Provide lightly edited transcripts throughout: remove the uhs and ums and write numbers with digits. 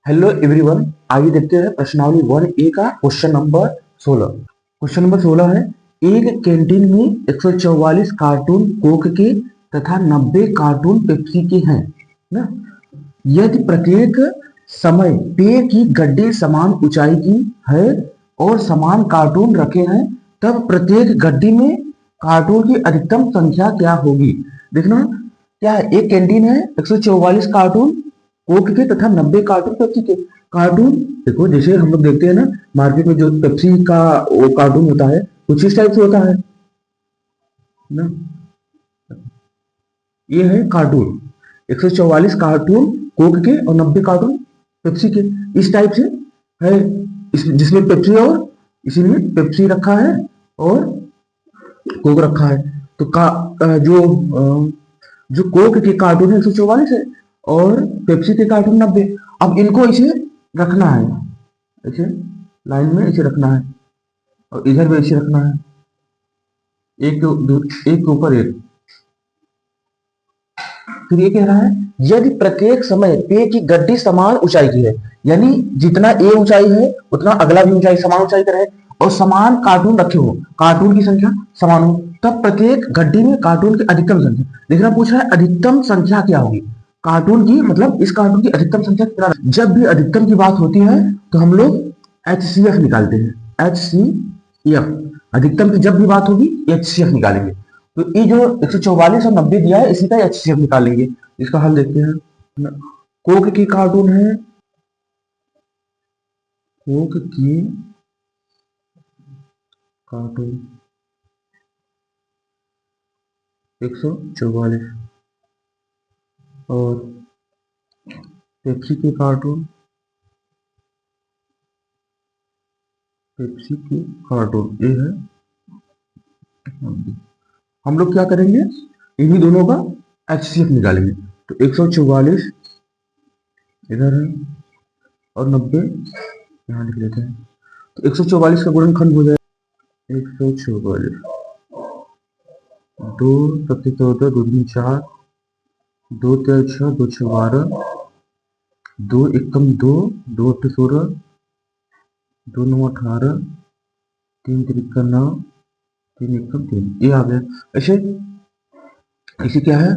Hello everyone, आइए देखते हैं प्रश्नावली 1A का क्वेश्चन नंबर 16। क्वेश्चन नंबर 16 है, एक कैंटीन में 144 कार्टून कोक के तथा 90 कार्टून पेप्सी के हैं ना। यदि प्रत्येक समय पेय की गड्डी समान ऊंचाई की है और समान कार्टून रखे हैं, तब प्रत्येक गड्डी में कार्टून की अधिकतम संख्या क्या होगी। देखना क्या है, एक कैंटीन है, 144 कार्टून कोक के तथा 90 कार्टून पेप्सी के। कार्टून देखो, जैसे हम लोग देखते हैं ना मार्केट में जो पेप्सी का वो कार्टून होता है कुछ इस टाइप से होता है ना। ये है कार्टून, 144 कार्टून कोक के और 90 कार्टून पेप्सी के, इस टाइप से है। जिसमें पेप्सी और इसी में पेप्सी रखा है और कोक रखा है। तो जो कोक के कार्टून है 144 है और पेप्सी के कार्टून 90। अब इनको इसे रखना है, ऐसे लाइन में इसे रखना है और इधर भी इसे रखना है, एक के ऊपर एक। फिर ये कह रहा है, यदि प्रत्येक समय पेय की गड्डी समान ऊंचाई की है, यानी जितना ए ऊंचाई है उतना अगला भी ऊंचाई समान ऊंचाई का है और समान कार्टून रखे हो, कार्टून की संख्या समान हो, तब प्रत्येक गड्डी में कार्टून की अधिकतम संख्या देखना पूछ रहा है। अधिकतम संख्या क्या होगी कार्टून की, मतलब इस कार्टून की अधिकतम संख्या कितना। जब भी अधिकतम की बात होती है तो हम लोग HCF निकालते हैं, HCF। अधिकतम की जब भी बात होगी HCF निकालेंगे। तो ये जो 144 और 90 दिया है इसी का HCF निकालेंगे। इसका हल देखते हैं। कोक की कार्टून है, कोक की कार्टून 144 और पेप्सी की कार्टून, पेप्सी की कार्टून ये है। हम लोग क्या करेंगे, इन्हीं दोनों का HCF निकालेंगे। तो 144 इधर है और 90 यहाँ लिख लेते हैं। तो 144 का गुणनखंड हो जाएगा 144, 2 सत्ते 14, 2 दूनी 4, 2 तेरह 6, 2 6 12, 2 एकम 2, 2 अट्ठे 16, 2 9 18, 3 तिरिका 9, 3 एकम 3, ये आ गया। ऐसे इसी क्या है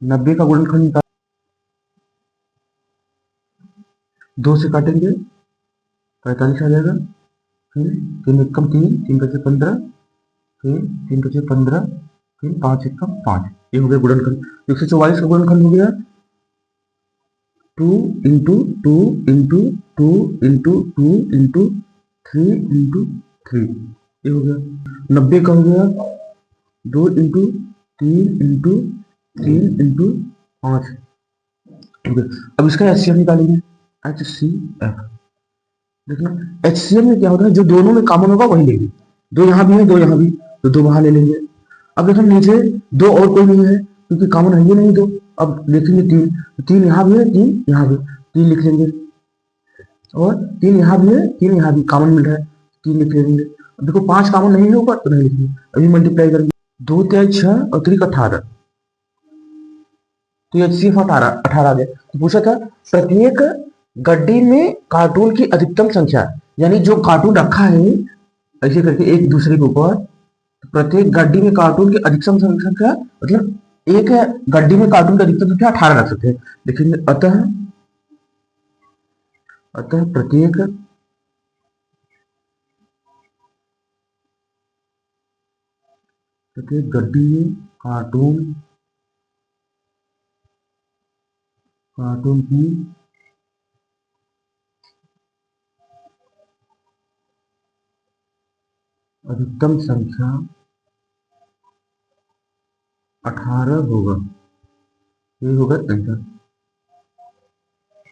90 का गुणनखंड निकाल, 2 से काटेंगे 45 आ जाएगा। फिर 3 एकम 3, 3 बचे 15, फिर 3 बचे 15, फिर 5 एकम 5, ये हो गया गुणनखंड। 144 का गुणनखंड हो गया 2 into 2 into 2 into 2 into 3 into 3, ये हो गया। 90 का हो गया 2 इंटू 3 इंटू 3 इंटू 5। अब इसका HCF निकालेंगे, HCF। देखना HCF में क्या होता है, जो दोनों में कॉमन होगा वही लेंगे। 2 यहाँ भी है 2 यहाँ भी, तो 2 बाहर ले लेंगे। अब देखो नीचे 2 और कोई नहीं है क्योंकि कॉमन है ये नहीं 2। अब देखेंगे 3, 3 यहाँ भी है 3 यहाँ भी, 3 लिख लेंगे और 3 यहाँ भी है 3 यहाँ भी, कॉमन मिल रहा है 3 लिख लेंगे। अब देखो 5 कॉमन नहीं है ऊपर तो नहीं लिखेंगे, अभी मल्टीप्लाई करेंगे 2 3 6 और 3 18, तो HCF 18 आ गया। तो पूछा था प्रत्येक गड्डी में कार्टून की अधिकतम संख्या, यानी जो कार्टून रखा है ऐसे करके एक दूसरे के ऊपर, तो प्रत्येक गड्डी में कार्टून की अधिकतम संख्या, मतलब एक गड्डी में कार्टून की अधिकतम संख्या 18 रख सकते हैं। देखेंगे अतः प्रत्येक गड्डी में कार्टून की अधिकतम संख्या 18 होगा, ये होगा आंसर।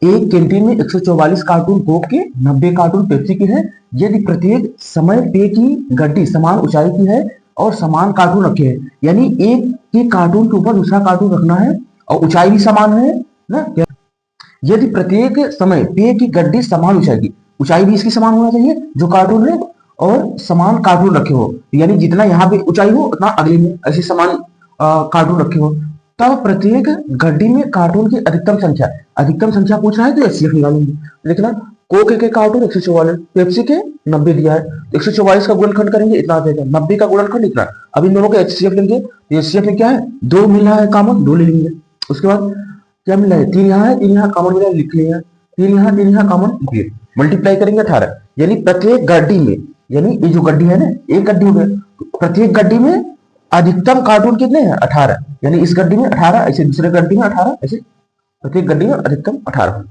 एक कैंटीन में 144 कार्टून कोक के 90 कार्टून पेप्सी के हैं। यदि प्रत्येक समय पेय की गड्डी समान ऊंचाई की है और समान कार्टून रखे हैं, यानी एक के कार्टून के ऊपर दूसरा कार्टून रखना है और ऊंचाई भी समान है ना। यदि प्रत्येक समय पेय की गड्डी समान ऊंचाई की, ऊंचाई भी इसकी समान होना चाहिए जो कार्टून है और समान कार्टून रखे हो, यानी जितना यहाँ पे ऊंचाई हो उतना अगले में ऐसे समान कार्टून रखे हो। तब प्रत्येक गड्डी में कार्टून की अधिकतम संख्या पूछ रहा है तो एचसीएफ निकालेंगे। देखना कोक के कार्टून 144, पेप्सी के 90 दिया है, 144 का गुणनखंड करेंगे इतना आ जाएगा, 90 का गुणनखंड इतना। अब इन दोनों का एचसीएफ लेंगे, एचसीएफ में क्या है, 2 मिला है कॉमन, 2 ले लेंगे। उसके बाद क्या मिला है, 3 यहाँ है, 3 यहाँ कॉमन मिला है, लिख लिया, 3 यहाँ कॉमन लिख लिया, मल्टीप्लाई करेंगे 18, यानी प्रत्येक गड्डी में, यानी ये जो गड्डी है ना, एक गड्डी हो गया, प्रत्येक गड्डी में अधिकतम कार्टून कितने हैं, 18, यानी इस गड्डी में 18, ऐसे दूसरे गड्डी में 18, ऐसे प्रत्येक गड्डी में अधिकतम 18।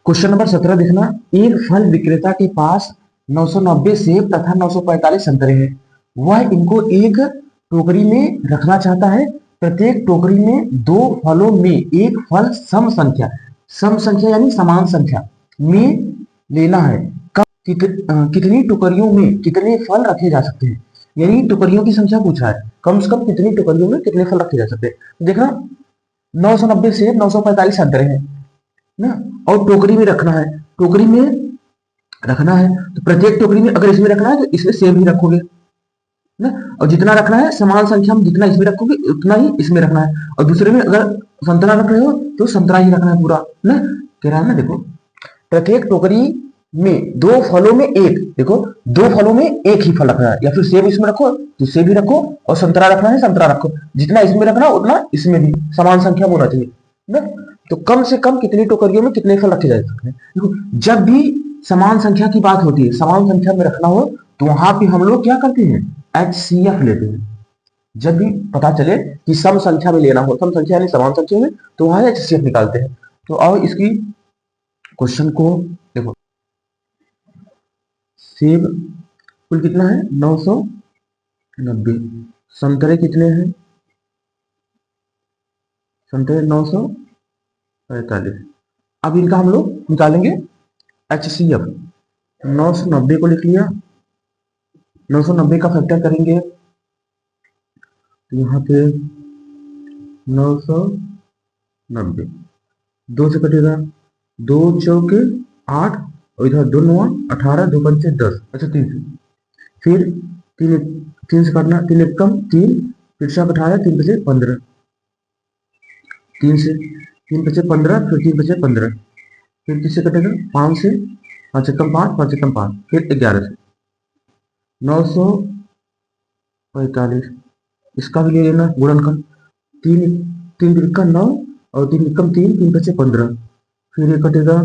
क्वेश्चन नंबर 17 देखना, एक फल विक्रेता के पास 990 सेब तथा 945 संतरे हैं। वह इनको एक टोकरी में रखना चाहता है। प्रत्येक टोकरी में 2 फलों में एक फल सम संख्या यानी समान संख्या में लेना है। कितनी टोकरियों में कितने फल रखे जा सकते हैं, यानी टोकरियों की संख्या पूछा है, कम से कम कितनी टोकरियों में कितने फल रखे जा सकते हैं। देखना 990 सेब 945 संतरे हैं ना, और टोकरी में रखना है, टोकरी में रखना है तो प्रत्येक टोकरी में अगर इसमें रखना है तो इसमें सेब ही रखोगे ना, और जितना रखना है समान संख्या में जितना इसमें रखोगे उतना ही इसमें रखना है, और दूसरे में अगर संतरा रख रहे हो तो संतरा ही रखना है पूरा ना। कह रहा है ना, देखो प्रत्येक टोकरी में 2 फलों में एक, देखो 2 फलों में एक ही फल रखना है, या फिर सेब इसमें रखो तो सेब भी रखो, और संतरा रखना है संतरा रखो, जितना इसमें रखना उतना इसमें भी समान संख्या में होना चाहिए ना। तो कम से कम कितनी टोकरियों में कितने फल रखे जा सकते हैं। देखो जब भी समान संख्या की बात होती है, समान संख्या में रखना हो तो वहां पे हम लोग क्या करते हैं, एचसीएफ लेते हैं। जब भी पता चले कि सम संख्या में लेना हो, सम संख्या यानी समान संख्या में, तो वहां एचसीएफ निकालते हैं। तो आओ इसकी क्वेश्चन को देखो, सेब कुल कितना है 990, संतरे कितने हैं, संतरे 945। अब इनका हम लोग निकालेंगे एचसीएफ। 990 को लिख लिया, 990 का फैक्टर करेंगे तो यहाँ पे 990 2 से कटेगा, 2 चौके 8 और इधर 2 9 18, 2 पंचे 10, अच्छा 3 से, फिर 3 से काटना, 3 एक कम 3, फिर 18, 3 बचे 15, 3 से 3 बचे 15, फिर 3 बचे 15, फिर किससे कटेगा 5 से, 5 एकम 5, 5 एकम 5, फिर 11 से 945, इसका भी ले लेना गुणनखंड, 3 त्रिका 9 और 3 एकम 3, 3 बचे 15, फिर ये कटेगा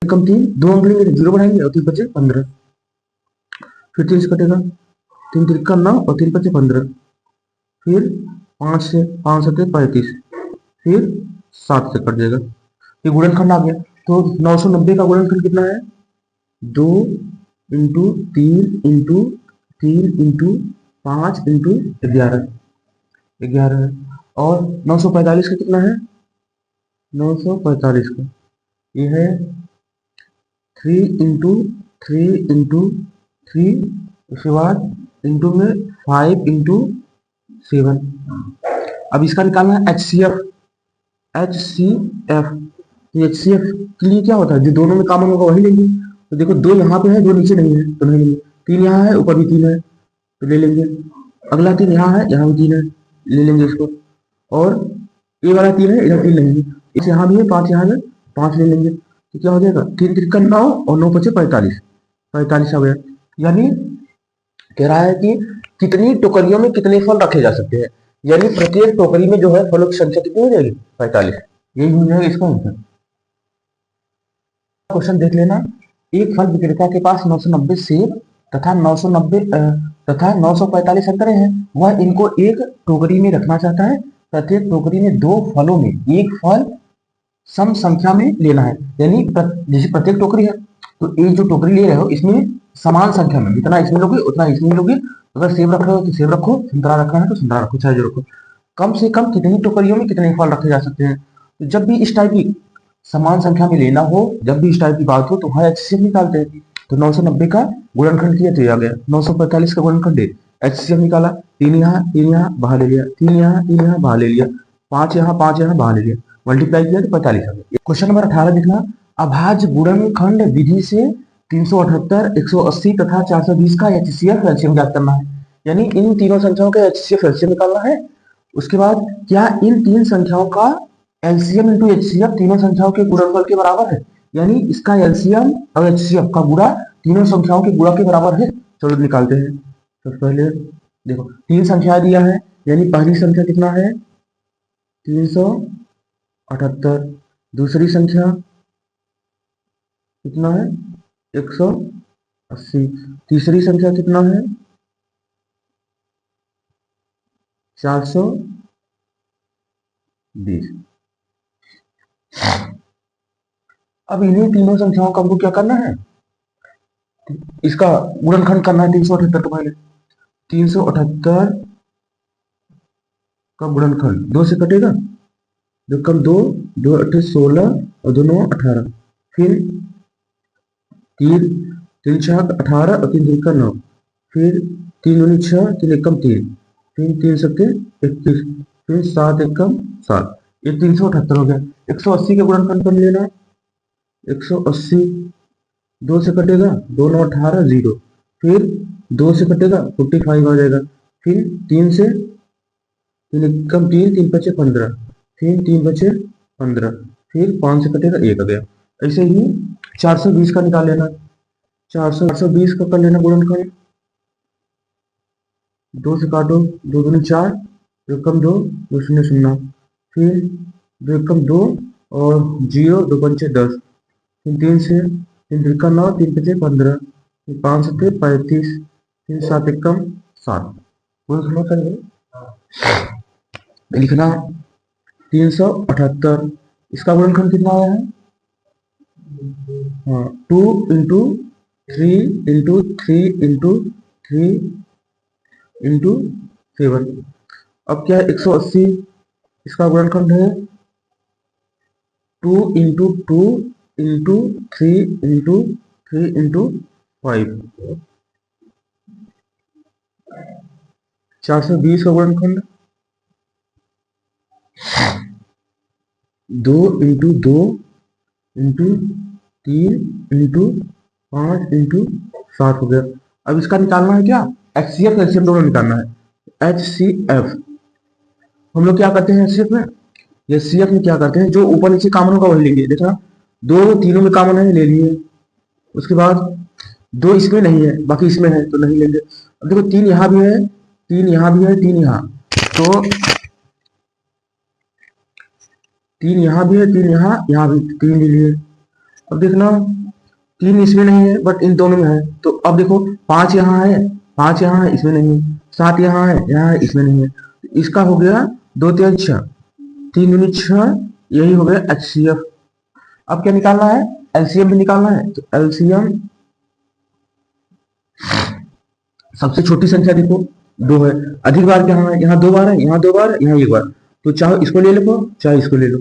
एकम 3, 2 अंक लेंगे 0 बढ़ाएंगे और 3 बचे 15, फिर 3 से कटेगा, 3 त्रिका 9 और 3 बचे 15, फिर 5 से 5 7 35, फिर 7 से कट जाएगा, ये गुणनखंड आ गया। तो 990 का गुणनखंड कितना है, 2 इंटू 3 इंटू 3 इंटू 5 इंटू 11 है, और 945 का कितना है, 945 का ये है 3 इंटू 3 इंटू 3, उसके बाद इंटू में 5 इंटू 7। अब इसका निकालना है एचसीएफ। एचसीएफ के लिए क्या होता है, जो दोनों में कॉमन होगा वही लेंगे। तो देखो 2 यहाँ पे है, 2 नीचे नहीं है तो नहीं लेंगे, 3 यहाँ है, ऊपर भी 3 है तो ले लेंगे, अगला 3 यहाँ है, यहाँ भी 3 है, ले लेंगे इसको, और ये वाला 3 है, इधर 3 लेंगे, इस यहाँ भी है, 5 यहाँ है, 5 ले लेंगे, तो क्या हो जाएगा 3 त्रिका 9 और 9 बचे 45 आ गया। यानी कह रहा है कि कितनी टोकरियों में कितने फल रखे जा सकते हैं, यानी प्रत्येक टोकरी में जो है फलों की संख्या कितनी हो जाएगी 45, यही हो जाएगा इसका आंसर। क्वेश्चन देख लेना, एक फल विक्रेता के पास 990 सेब तथा 945 संतरे हैं। वह इनको एक टोकरी में रखना चाहता है। प्रत्येक टोकरी में 2 फलों में एक फल सम संख्या में लेना है, यानी जैसे प्रत्येक टोकरी है तो एक जो टोकरी ले रहे हो इसमें समान संख्या में जितना इसमें लोगे उतना इसमें लोगे, अगर सेब रख रहे हो तो सेब रखो, संतरा रखना है तो संतरा रखो, चाहे जो रखो। कम से कम कितनी टोकरियों में कितने फल रखे जा सकते हैं। तो जब भी इस टाइप की समान संख्या में लेना हो, जब भी इस टाइप की बात हो तो वहां एचसीएफ निकालते हैं। तो 990 का गुणनखंड किया तो ये आ गया, 945 का गुणनखंड एचसीएफ निकाला, 3 यहाँ बाहर ले लिया, 3 यहाँ बाहर ले लिया, 5 यहाँ बाहर ले लिया, मल्टीप्लाई किया तो 45 आ गया। क्वेश्चन नंबर 18 देखना, अभाज्य गुणनखंड विधि से 378, 180 तथा 420 का एचसीएफ एलसीएम ज्ञात करना है। यानी इन तीनों संख्याओं का एचसीएफ एलसीएम निकालना है। उसके बाद क्या इन तीन संख्याओं का एलसीएम इंटू एचसीएफ तीनों संख्याओं के गुणनफल के बराबर है? यानी इसका एलसीएम और एचसीएफ का गुणा तीनों संख्याओं के गुणा के बराबर है। चलो निकालते हैं। तो पहले देखो तीन संख्या दिया है, यानी पहली संख्या कितना है 378, दूसरी संख्या कितना है 180, तीसरी संख्या कितना है 420। अब इन्हीं तीनों संख्याओं का हमको क्या करना है, इसका गुणनखंड करना है 378 का। पहले 378 का गुणनखंड 2 से कटेगा, जो कम 2 2 8 16 और 2 9 18, फिर 3 3 6 18 और 3 3 का 9, फिर 3 दूनी 6 3 एकम 3, फिर 3 सत्ते 21, फिर 7 एकम 7। ये 378 हो गया। 180 के गुणनखंड कर लेना, 180 2 से कटेगा 2 9 18 0, फिर 2 से कटेगा 45 आ जाएगा, फिर 3 से 3 एकम 3 3 बचे 15, फिर 3 बचे 15, फिर 5 से कटेगा 1 आ गया। ऐसे ही 420 का निकाल लेना, 420 का कर लेना गुणनखंड, 2 से काटो 2 दूनी 4, 2 एकम 2 2 शून्य शून्य, फिर 2 एकम 2 और 0 2 पंचे 10, फिर 3 से 3 त्रिका 9 3 पचे 15, फिर 5 सत्ते 35, फिर 7 एकम 7। गुणनखंड करेंगे लिखना 378, इसका गुणनखंड कितना आया है 2 इंटू 3 इंटू 3 इंटू 3 इंटू 7। अब क्या है 180, इसका गुणनखंड है 2 इंटू 2 इंटू 3 इंटू 3 इंटू 5। 420 का गुणनखंड 2 इंटू 2 इंटू 3 इंटू 5 इंटू 7 हो गया। अब इसका निकालना है क्या एचसीएफ एलसीएम दोनों निकालना है। एचसीएफ हम लोग क्या करते हैं एचसीएफ में, ये सीएफ में क्या करते हैं जो ऊपर नीचे कॉमन होगा वही लेंगे। देखना 2 तीनों में कॉमन है ले लिए, उसके बाद 2 इसमें नहीं है बाकी इसमें है तो नहीं लेंगे। अब देखो 3 यहाँ भी है 3 यहाँ भी है 3 यहाँ, तो 3 यहाँ भी है 3 यहाँ भी 3 ले लिए। अब देखना 3 इसमें नहीं है बट इन दोनों में है, तो अब देखो 5 यहाँ है 5 यहाँ है इसमें नहीं है, 7 यहाँ है इसमें नहीं है, तो इसका हो गया 2 3 6, 3 दूनी 6, यही हो गया एचसीएफ। अब क्या निकालना है एलसीएम भी निकालना है, तो एलसीएम सबसे छोटी संख्या देखो 2 है, अधिक बार क्या है यहाँ 2 बार है यहाँ 2 बार है यहाँ 1 बार, तो चाहे इसको ले लो चाहे इसको ले लो,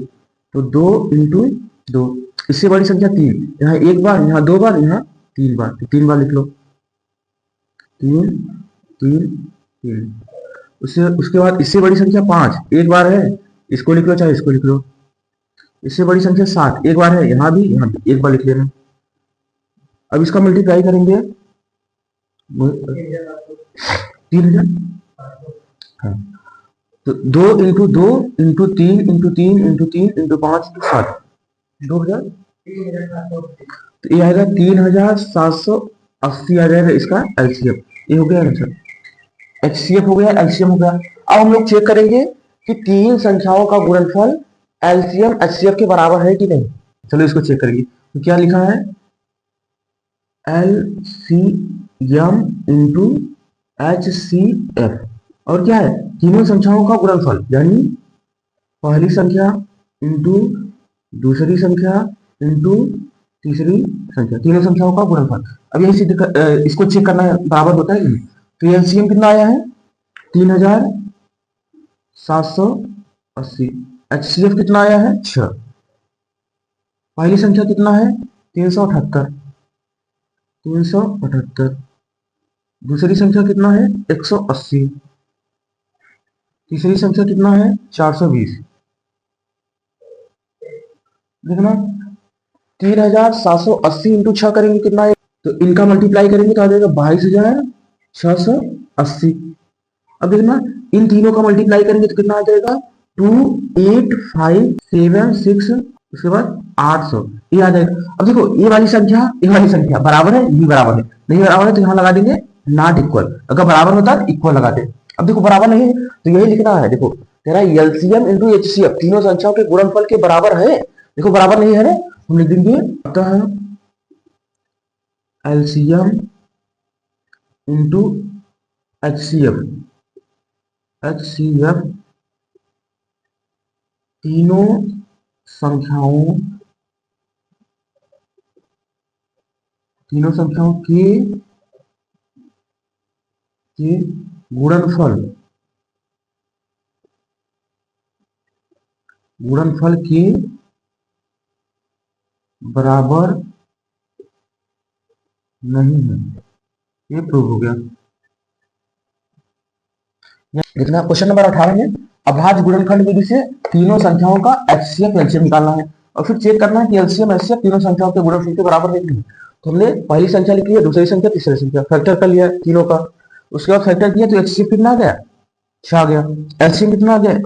तो 2 इंटू 2। इससे बड़ी संख्या 3, यहाँ 1 बार यहाँ 2 बार यहाँ 3 बार, तो 3 बार लिख लो 3 3 3। उसके बाद इससे बड़ी संख्या 5, 1 बार है इसको लिख लो चाहे इसको लिख लो। इससे बड़ी संख्या 7, 1 बार है यहाँ भी 1 बार लिख लेना। अब इसका मल्टीप्लाई करेंगे 3000, हाँ, तो 2 into 2 into 3 into 3 into 3 into 5 into 7 2000, तो ये आएगा 3780 आ जाएगा इसका एलसीएम। ये हो गया आंसर, एचसीएफ हो गया एलसीएम हो गया। अब हम लोग चेक करेंगे कि तीन संख्याओं का गुणनफल एलसीएम एचसीएफ के बराबर है कि नहीं। चलो इसको चेक करेंगे, तो क्या लिखा है एलसीएम इंटू एचसीएफ, और क्या है तीनों संख्याओं का गुणनफल, यानी पहली संख्या इंटू दूसरी संख्या इंटू तीसरी संख्या, तीनों संख्याओं का गुणनफल। अब यही इसको चेक करना है बराबर होता है कि नहीं। तो एलसीएम कितना आया है 3780, एचसीएफ कितना आया है 6, पहली संख्या कितना है 378, दूसरी संख्या कितना है 180, तीसरी संख्या कितना है 420। देखना 3780 इंटू 6 करेंगे कितना है, तो इनका मल्टीप्लाई करेंगे तो आ जाएगा 22,680। अब देखना इन तीनों का मल्टीप्लाई करेंगे तो कितना आ जाएगा 2857 6, उसके बाद 800, ये आ जाएगा। अब देखो ये वाली संख्या बराबर है, ये बराबर है, नहीं बराबर है तो यहाँ लगा देंगे नॉट इक्वल, अगर बराबर होता है तो इक्वल लगाते। अब देखो बराबर नहीं है तो यही लिखना है, देखो तेरा एलसीएम इंटू एचसीएफ तीनों संख्याओं के गुणनफल के बराबर है, देखो बराबर नहीं है ना, हम लिख देंगे अतः एलसीएम इंटू एचसीएफ तीनों संख्याओं के गुणनफल के बराबर नहीं है, ये प्रूव हो गया। देखना क्वेश्चन नंबर 18 में अभाज्य गुणनखंड विधि से तीनों संख्याओं का एचसीएफ एलसीएम निकालना है और फिर चेक करना है कि एलसीएम एचसीएफ तीनों संख्याओं के गुणनफल के बराबर है कि नहीं। तो हमने पहली संख्या लिखी है, दूसरी संख्या, तीसरी संख्या, फैक्टर कर लिया तीनों का, उसके बाद फैक्टर किया तो एचसीएफ कितना आ गया 6 आ गया, एलसीएम कितना आ गया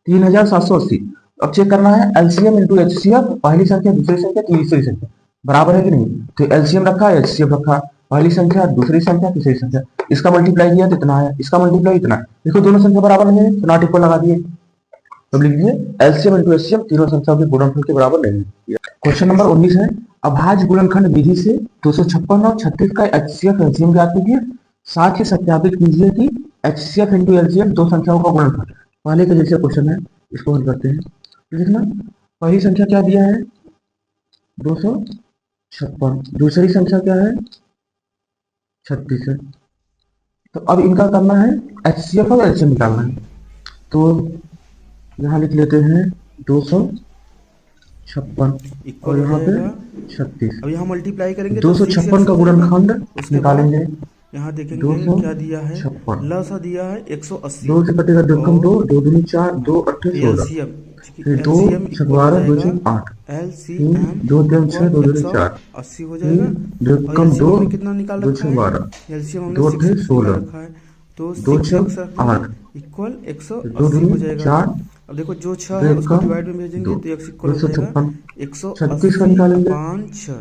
3780। अब चेक करना है एलसीएम इंटू एचसीएफ पहली संख्या, दूसरी संख्या, तीसरी संख्या बराबर है कि नहीं। तो एलसीएम रखा, एचसीएफ रखा, पहली संख्या, दूसरी संख्या, तीसरी संख्या, इसका मल्टीप्लाई किया तो इतना है, इसका मल्टीप्लाई इतना है, देखो दोनों संख्या बराबर नहीं है तो नॉट इक्वल लगा दिए। अब लिख दिए एलसीएम इंटू एचसीएफ तीनों संख्याओं के गुणनफल के बराबर नहीं है। क्वेश्चन नंबर 19 है अभाज्य गुणनखंड विधि से 256 और 36 का एचसीएफ एलसीएम ज्ञात कीजिए, साथ ही सत्यापित कीजिए कि एचसीएफ इंटू एलसीएम दो संख्याओं का गुणनफल। पहले के जैसे क्वेश्चन है, इसको हल करते हैं। देखना पहली संख्या क्या दिया है 256, दूसरी संख्या क्या है 36 है। तो अब इनका करना है एचसीएफ और एलसीएम निकालना है, तो यहाँ लिख लेते हैं 256 और यहाँ पे 36। अब यहाँ मल्टीप्लाई करेंगे 256 का गुणनखंड निकालेंगे, यहाँ देखेंगे क्या दिया है, लसा दिया है 180, 2 से कटेगा 2 कम 2, 2 दूनी 4, 2 8 16, फिर 2 12 2 से 8, 2 3 6, 2 दूनी 4, 80 हो जाएगा। 2 कम 2, कितना निकाल 2 से 12, एलसीएम 2 8 16, तो 2 6 8 इक्वल 180 2 दूनी हो जाएगा। 4, अब देखो जो 6 है उसको डिवाइड में भेजेंगे तो x इक्वल हो जाएगा 36 का निकालेंगे, 5 6।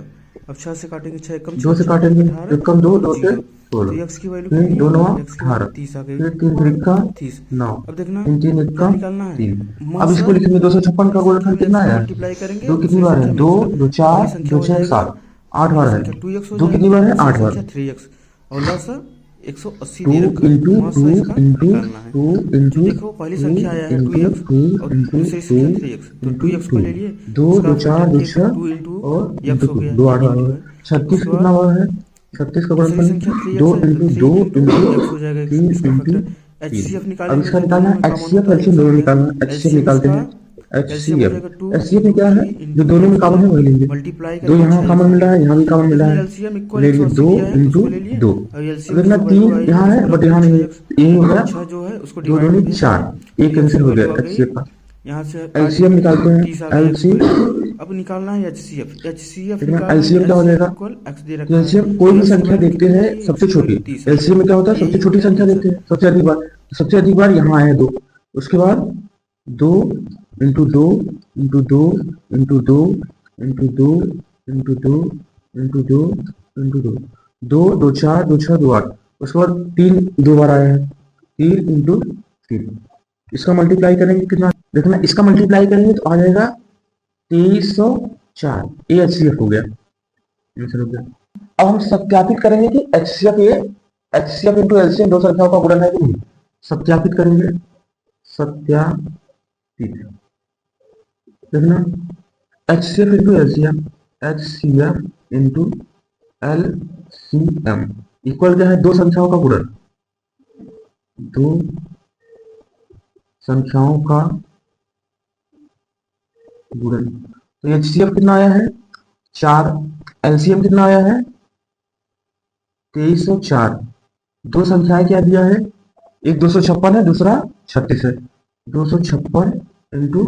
अब 6 से काटेंगे 6 कम 2 से काटेंगे 1 कम 2, 2 से 16, x की वैल्यू फिर 2 9 18, 30 आ गई, फिर 3 3 का 30। 9, अब देखना 3 3 1 का निकालना है 3। अब इसको लिखेंगे 256 का गुणनफल कितना है, मल्टीप्लाई करेंगे 2 कितनी बार है 2 2 4 2 6 7 8 बार है, 2 कितनी बार है 8 बार, 3x और लसा 180 2 दे रखा है, इंटू 2 इंटू 2 इंटू देखो पहली संख्या आया है 2x और दूसरी संख्या 3x, तो 2x को ले लिए, 2 2 4 2 6 और 2 8 बार है, 36 कितना बार है 36 का गुणनफल 2 इंटू 2 इंटू 3 इंटू 3। अब इसका निकालना है एचसीएफ एलसीएम दोनों निकालना है, एचसीएफ निकालते हैं एचसीएफ में क्या है जो दोनों में कॉमन है वही लेंगे, 2 यहाँ कॉमन मिल रहा है, यहाँ भी कॉमन मिल रहा है, ले लिए 2 इंटू 2। देखना 3 यहाँ है बट यहाँ नहीं है, ये हो गया 2 दूनी 4, एक कैंसिल हो गया एचसीएफ का। यहाँ से एलसीएम निकालते हैं एलसीएम, अब निकालना है एचसीएफ एलसीएम क्या हो जाएगा, एलसीएम कोई भी संख्या देखते हैं सबसे छोटी, एलसीएम में क्या होता है सबसे छोटी संख्या देखते हैं सबसे अधिक बार यहाँ है 2, उसके बाद 2 into 2 into 2 into 2 into 2 into 2 into 2 into 2, 2 2 4 2 6 2 8, उसके बाद 3 2 बार आया है 3 इंटू 3। इसका मल्टीप्लाई करेंगे कितना, देखना इसका मल्टीप्लाई करेंगे तो आ जाएगा 2304, ये एचसीएफ हो गया। अब हम सत्यापित करेंगे कि एचसीएफ इंटू एलसीएम दो संख्याओं का गुणन है कि नहीं, सत्यापित करेंगे, सत्यापित देखना HCF into LCM, HCF into LCM equal क्या है दो संख्याओं का गुणन, दो संख्याओं का गुणन। तो एचसीएफ कितना आया है 4, एलसीएम कितना आया है 2304, दो संख्याएं क्या दिया है, एक 256 है दूसरा 36 है, 256 इंटू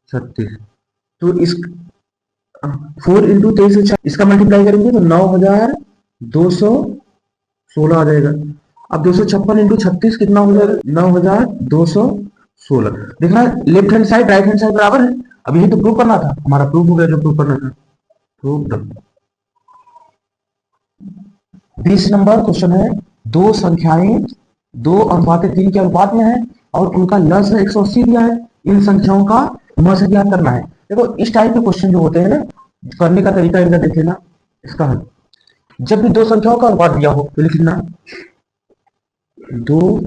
36, तो इस 4 इंटू 2304 इसका मल्टीप्लाई करेंगे तो 9216 आ जाएगा। अब 256 इंटू 36 कितना हो जाएगा? 9216। देखना left hand side right hand side बराबर है। अब यही तो प्रूव करना था, हमारा प्रूव हो गया जो प्रूव करना था। प्रूव 20 नंबर क्वेश्चन है, दो संख्याएं 2:3 के अनुपात में है और उनका लस 180 दिया है, इन संख्याओं का मस ज्ञात करना है। देखो इस टाइप के क्वेश्चन जो होते हैं ना, करने का तरीका इनका देख लेना। इसका हल, जब भी दो संख्याओं का अनुपात दिया हो तो लिख लेना दो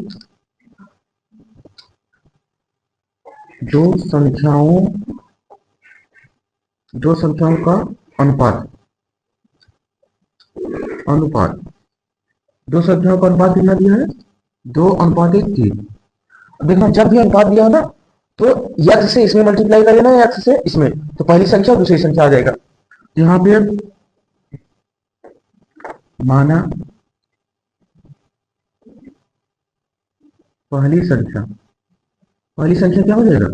संख्याओं का अनुपात दो संख्याओं का अनुपात कितना दिया है? 2:3। देखना जब भी अनुपात दिया हो ना तो x से इसमें मल्टीप्लाई कर लेना, x से इसमें, तो पहली संख्या दूसरी संख्या आ जाएगा। यहाँ पे माना पहली संख्या क्या हो जाएगा?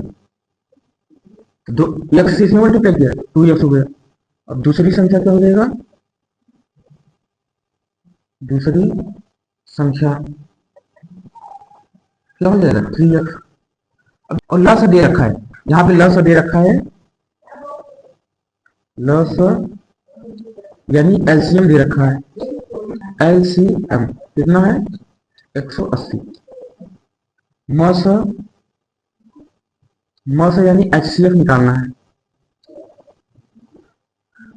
दो x से इसमें मल्टीप्लाई किया 2x हो गया। अब दूसरी संख्या क्या हो जाएगा? दूसरी संख्या क्या हो जाएगा? 3x। और लस दे रखा है, यहाँ पे लस दे रखा है, लस यानी एलसीएम दे रखा है। एलसीएम कितना है? 180। मस यानी एचसीएफ निकालना है।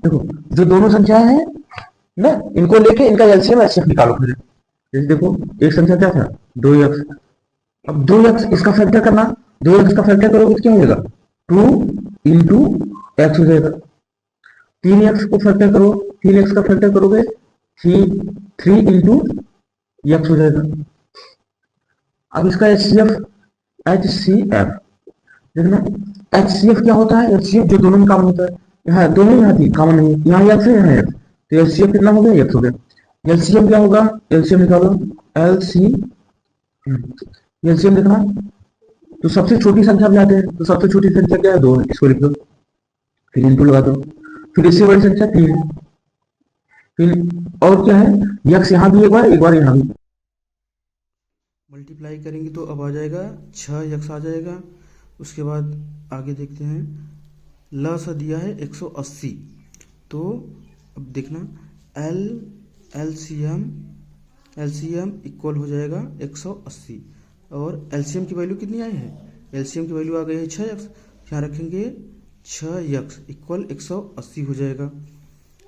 देखो जो दोनों संख्याएं हैं ना, इनको लेके इनका एलसीएम एचसीएफ निकालो फिर। जैसे देखो एक संख्या क्या था? 2x। अब 2x इसका फैक्टर करना, 2x का फैक्टर करोगे तो क्या हो जाएगा? 2 इंटू एक्स हो जाएगा। 3x को फैक्टर करो, 3x का फैक्टर करोगे 3 इंटू एक्स हो जाएगा। अब इसका एचसीएफ देखना, एचसीएफ क्या होता है? एचसीएफ जो दोनों में कॉमन होता है, यहाँ दोनों यहाँ थी कॉमन नहीं, यहाँ एक्स है यहाँ एक्स, तो एचसीएफ कितना हो गया? एक्स हो गया। एलसीएम क्या होगा? एलसीएम निकालो, एलसीएम देखना, तो सबसे छोटी संख्या में आते हैं, तो सबसे छोटी संख्या क्या है? 2 है, इसको लिख दो, फिर इनटू लगा दो, फिर इससे बड़ी संख्या 3 है, फिर और क्या है? यक्स यहाँ भी एक बार यहाँ भी मल्टीप्लाई करेंगे तो अब आ जाएगा 6x आ जाएगा। उसके बाद आगे देखते हैं, लस दिया है 180, तो अब देखना एलसीएम इक्वल हो जाएगा 180 और एलसीएम की वैल्यू कितनी आई है? एलसीएम की वैल्यू आ गई है 6x, यहाँ रखेंगे 6x इक्वल 180 हो जाएगा।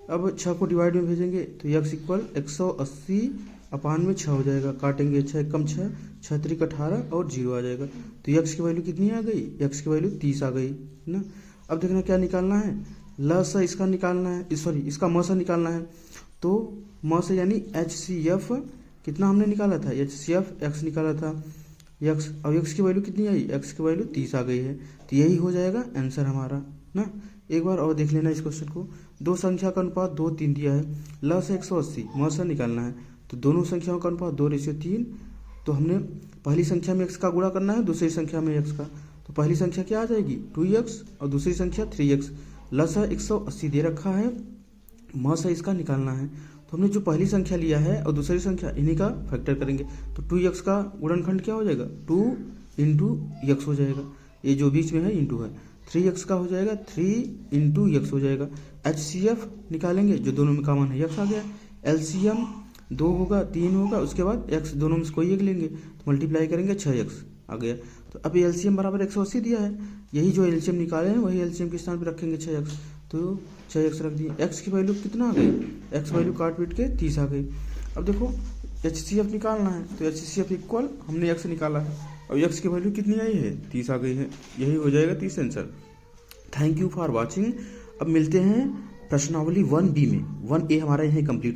अब 6 को डिवाइड में भेजेंगे तो x इक्वल 180 अपान में 6 हो जाएगा, काटेंगे 6 कम 6, 6 3 18 और 0 आ जाएगा। तो x की वैल्यू कितनी आ गई? x की वैल्यू 30 आ गई ना। अब देखना क्या निकालना है, लस इसका निकालना है, सॉरी इसका मस निकालना है। तो मस यानी HCF कितना हमने निकाला था? HCF x निकाला था x, अब x की वैल्यू कितनी आई? x की वैल्यू 30 आ गई है, तो यही हो जाएगा आंसर हमारा ना। एक बार और देख लेना इस क्वेश्चन को, दो संख्या का अनुपात 2:3 दिया है, लस 180, मस निकालना है, तो दोनों संख्याओं का अनुपात 2:3, तो हमने पहली संख्या में x का गुणा करना है, दूसरी संख्या में x का, तो पहली संख्या क्या आ जाएगी? 2x और दूसरी संख्या 3x। लस 180 दे रखा है, मस इसका निकालना है, तो हमने जो पहली संख्या लिया है और दूसरी संख्या इन्हीं का फैक्टर करेंगे, तो 2x का गुणनखंड क्या हो जाएगा? 2 इंटू x हो जाएगा, ये जो बीच में है इंटू है, 3x का हो जाएगा 3 इंटू x हो जाएगा। HCF निकालेंगे, जो दोनों में कॉमन है x आ गया, LCM 2 होगा 3 होगा, उसके बाद x दोनों में से कोई एक लेंगे तो मल्टीप्लाई करेंगे 6x आ गया। तो अभी LCM बराबर 180 दिया है, यही जो LCM निकाले हैं वही LCM के स्थान पर रखेंगे 6x, तो 6x रख दिए। x की वैल्यू कितना आ गई? x वैल्यू काट पीट के 30 आ गई। अब देखो HCF निकालना है, तो HCF इक्वल हमने x निकाला है और x की वैल्यू कितनी आई है? 30 आ गई है, यही हो जाएगा 30 answer. Thank you for watching. अब मिलते हैं प्रश्नावली 1B में, 1A हमारा यहीं कंप्लीट हो